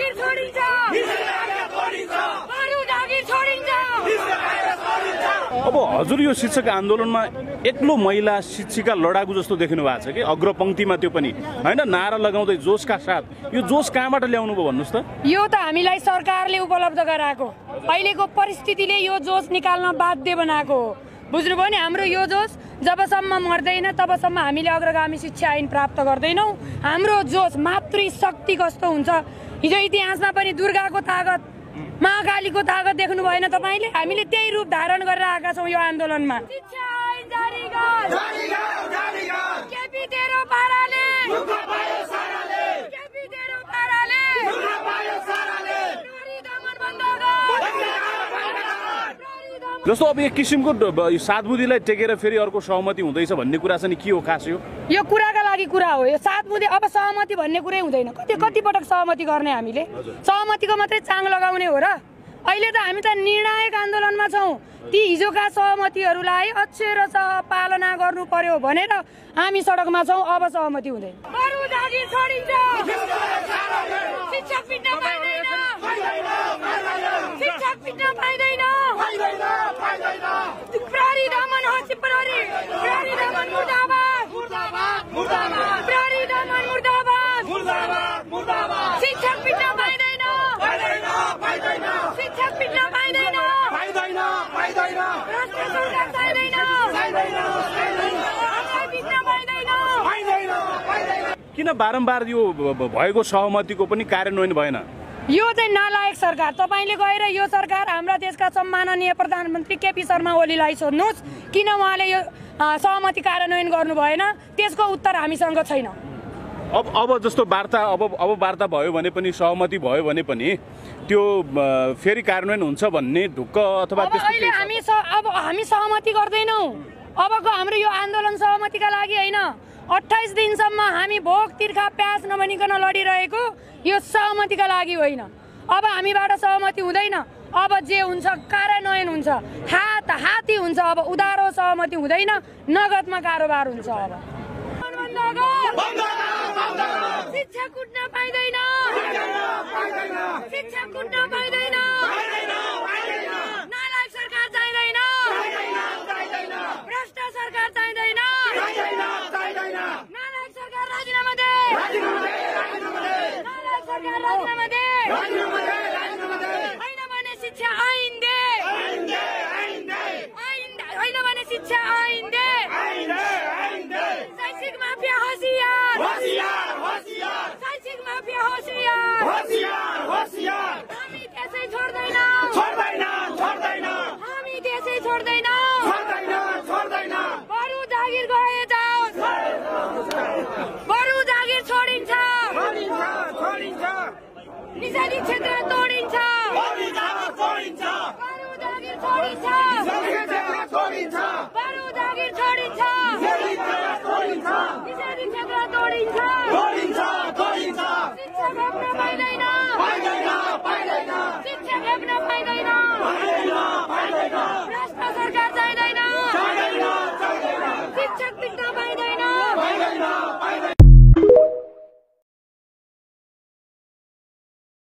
जागिर छोडिन्छ बरु जागिर छोडिन्छ। अब हजुर यो शिक्षक आन्दोलनमा एक्लो महिला शिक्षिका लडाकु जस्तो देखिनु भएको छ कि अग्रपंक्तिमा, त्यो पनि हैन, नारा लगाउँदै जोशका साथ। यो जोश कहाँबाट ल्याउनु भयो भन्नुस् त? यो त हामीलाई सरकारले उपलब्ध गराएको, अहिलेको परिस्थितिले यो जोश निकाल्न बाध्य बनाएको हो। बुझ्नुभयो नि? हाम्रो यो जोश जबसम्म मर्दैन तबसम्म हामीले अग्रगामी शिक्षा ऐन प्राप्त गर्दैनौँ। हाम्रो जोश मातृशक्ति कस्तो हुन्छ, हिजो इतिहासमा पनि दुर्गाको ताकत, महाकालीको ताकत देख्नु भएन तपाईले? हामीले त्यही रूप धारण गरेर आएका छौँ यो आन्दोलनमा। शिक्षा ऐन जारी गर, केपी तेरो पाराले, केपी तेरो पाराले, नारी दमन बन्द गर। जस्तो अब एक किसिमको सात बुँदीलाई टेकेर फेरि अर्को सहमति हुँदैछ भन्ने कुरा छ नि, के हो खास? यो कुराका लागि कुरा हो। यो सात बुँदे अब सहमति भन्ने कुरै हुँदैन। कति पटक सहमति गर्ने? हामीले सहमतिको मात्रै चाङ लगाउने हो र? अहिले त हामी त निर्णायक आन्दोलनमा छौँ। ती हिजोका सहमतिहरूलाई अक्षरशः पालना गर्नु पर्यो भनेर हामी सडकमा छौँ। अब सहमति हुँदैन। बरु जागिर छोडिन्छ, शिक्षक पिट्न पाइदैन, शिक्षक पिट्न पाइदैन, प्रहरी दमन होस्, प्रहरी दमन मुर्दाबाद, प्रहरी दमन मुर्दाबाद, शिक्षक पिट्न पाइदैन, शिक्षक पिट्न पाइदैन, भ्रष्ट सरकार चाहिँदैन, पिट्न पाइदैन। किन बारम्बार यो भएको सहमतिको पनि कार्यान्वयन भएन? यो चाहिँ नालायक सरकार। तपाईले गएर यो सरकार हाम्रा देशका सम्माननीय प्रधानमन्त्री केपी शर्मा ओलीलाई सोध्नुहोस्, किन उहाँले यो सहमति कार्यान्वयन गर्नु भएन? त्यसको उत्तर हामीसँग छैन। अब जस्तो वार्ता अब वार्ता भयो भने पनि, सहमति भयो भने पनि त्यो फेरि कार्यान्वयन हुन्छ भन्ने ढुक्क अथवा अहिले हामी सहमति गर्दैनौँ। अबको हाम्रो यो आन्दोलन सहमतिका लागि होइन। 28 दिनसम्म हामी भोक तिर्खा प्यास नभनिकन लडिरहेको यो सहमतिका लागि होइन। अब हामीबाट सहमति हुँदैन। अब जे हुन्छ कार्यान्वयन हुन्छ, हाती हुन्छ। अब उधारो सहमति हुँदैन, नगदमा कारोबार हुन्छ। अब शिक्षा कुट्न पाइँदैन, शिक्षा कुट्न पाइँदैन, नालायक सरकार चाहिँदैन, भ्रष्ट सरकार चाहिँदैन, नालायक सरकार राजीनामा दे, नालायक सरकार राजीनामा दे, होइन भने शिक्षा ऐन दे, होइन भने शिक्षा ऐन दे, शैक्षिक माफिया होशियार, शैक्षिक माफिया होशियार, हामी त्यसै छोड्दैन, हामी त्यसै छोड्दैन, बरु जागिर गए जाओस्, बरु जागिर छोडिन्छ, निषेधित क्षेत्र तोडिन्छ, बरु जागिर छोडिन्छ, बरु जागिर छोडिन्छ।